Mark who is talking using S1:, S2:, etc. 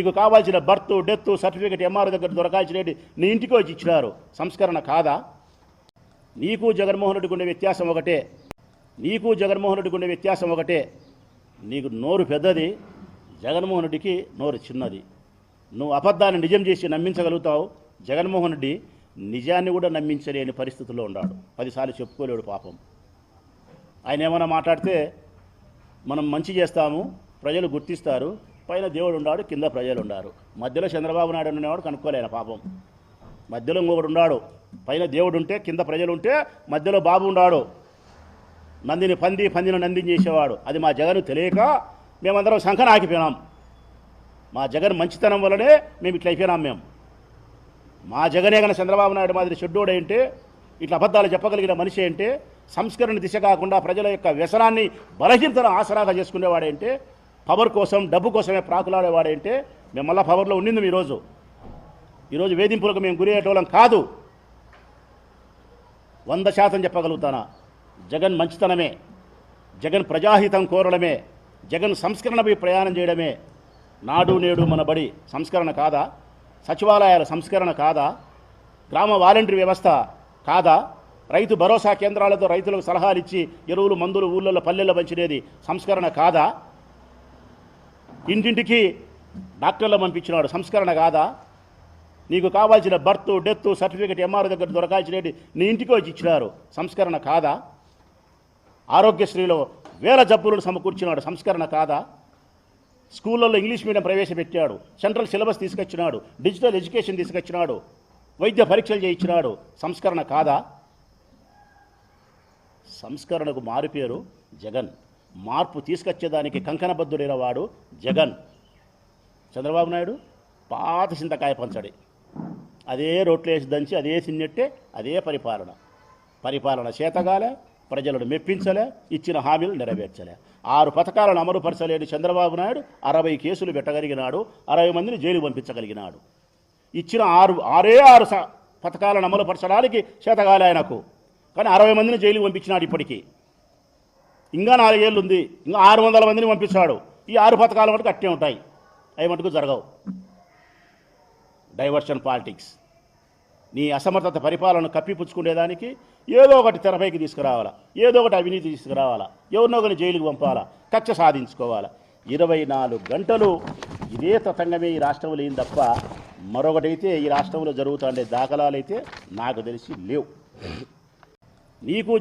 S1: నీకు కావాల్సిన birth death certificate MR దగ్గర దొరకాల్సినవి నీ ఇంటికి వచ్చి ఇచ్చినారు. సంస్కరణ కాదా? నీకు జగన్మోహన్ రెడ్డికి ఉండే వ్యత్యాసం ఒకటే, నీకు నోరు పెద్దది, జగన్మోహన్ రెడ్డికి నోరు చిన్నది. నువ్వు అబద్ధాన్ని నిజం చేసి నమ్మించగలుగుతావు, జగన్మోహన్ రెడ్డి నిజాన్ని కూడా నమ్మించలేని పరిస్థితుల్లో ఉన్నాడు. 10 సార్లు చెప్పుకోలేడు పాపం. ఆయన ఏమైనా మాట్లాడితే మనం మంచి చేస్తాము, ప్రజలు గుర్తిస్తారు, పైన దేవుడు ఉన్నాడు, కింద ప్రజలు ఉన్నారు. మధ్యలో చంద్రబాబు నాయుడు ఉండేవాడు కనుక్కోలేను పాపం. మధ్యలో ఇంకొకడు ఉన్నాడు, పైన దేవుడు ఉంటే కింద ప్రజలు ఉంటే మధ్యలో బాబు ఉన్నాడు. నందిని పందిని నందిని చేసేవాడు. అది మా జగన్ తెలియక మేమందరం శంఖన ఆగిపోయినాం. మా జగన్ మంచితనం వల్లనే మేము ఇట్లా అయిపోయినాం. మా జగనే కన్నా చంద్రబాబు నాయుడు మాదిరి షెడ్డోడు ఏంటి, ఇట్లా అబద్ధాలు చెప్పగలిగిన మనిషి ఏంటి, సంస్కరణ దిశ కాకుండా ప్రజల యొక్క వ్యసనాన్ని బలహీనతను ఆసరాగా చేసుకునేవాడేంటి, పవర్ కోసం డబ్బు కోసమే ప్రాకులాడేవాడేంటి. మేము మళ్ళీ పవర్లో ఉండింది ఈరోజు వేధింపులకు మేము గురి అయ్యేటోళ్ళం కాదు. 100% చెప్పగలుగుతానా, జగన్ మంచితనమే, జగన్ ప్రజాహితం కోరడమే, జగన్ సంస్కరణపై ప్రయాణం చేయడమే. నాడు నేడు మన బడి సంస్కరణ కాదా? సచివాలయాల సంస్కరణ కాదా? గ్రామ వాలంటరీ వ్యవస్థ కాదా? రైతు భరోసా కేంద్రాలతో రైతులకు సలహాలు ఇచ్చి ఎరువులు మందులు ఊళ్ళల్లో పల్లెల్లో పంచినేది సంస్కరణ కాదా? ఇంటింటికి డాక్టర్లు పంపించినాడు సంస్కరణ కాదా? నీకు కావాల్సిన బర్త్ డెత్ సర్టిఫికేట్ ఎంఆర్ దగ్గర దొరకాల్సినవి నీ ఇంటికి వచ్చి ఇచ్చినారు. సంస్కరణ కాదా? ఆరోగ్యశ్రీలో వేల జబ్బులను సమకూర్చినాడు. సంస్కరణ కాదా? స్కూళ్ళల్లో ఇంగ్లీష్ మీడియం ప్రవేశపెట్టాడు, సెంట్రల్ సిలబస్ తీసుకొచ్చినాడు, డిజిటల్ ఎడ్యుకేషన్ తీసుకొచ్చినాడు, వైద్య పరీక్షలు చేయించినాడు. సంస్కరణ కాదా? సంస్కరణకు మారుపేరు జగన్. మార్పు తీసుకొచ్చేదానికి కంకణబద్ధుడైన వాడు జగన్. చంద్రబాబు నాయుడు పాత చింతకాయ పంచడి, అదే రోట్లు వేసి దంచి అదే సిన్నెట్టే అదే పరిపాలన చేతగాలే, ప్రజలను మెప్పించలే, ఇచ్చిన హామీలు నెరవేర్చలే. 6 పథకాలను అమలుపరచలేని చంద్రబాబు నాయుడు 60 కేసులు పెట్టగలిగినాడు, 60 మందిని జైలు పంపించగలిగినాడు. ఇచ్చిన 6 పథకాలను అమలుపరచడానికి చేతగాలే ఆయనకు, కానీ 60 మందిని జైలు పంపించినాడు. ఇప్పటికీ ఇంకా 4 ఏళ్ళు ఉంది, ఇంకా 600 మందిని పంపిస్తాడు. ఈ 6 పథకాల మటుకు అట్టే ఉంటాయి, అవి మటుకు జరగవు. డైవర్షన్ పాలిటిక్స్, నీ అసమర్థత పరిపాలన కప్పిపుచ్చుకునేదానికి ఏదో ఒకటి తెరపైకి తీసుకురావాలా, ఏదో ఒకటి అవినీతి తీసుకురావాలా, ఎవరినో ఒకరిని జైలుకి పంపాలా, కక్ష సాధించుకోవాలా. 24 గంటలు ఇదే తతంగమే ఈ రాష్ట్రంలో ఏం తప్ప మరొకటైతే ఈ రాష్ట్రంలో జరుగుతుండే దాఖలాలైతే నాకు తెలిసి లేవు. నీకు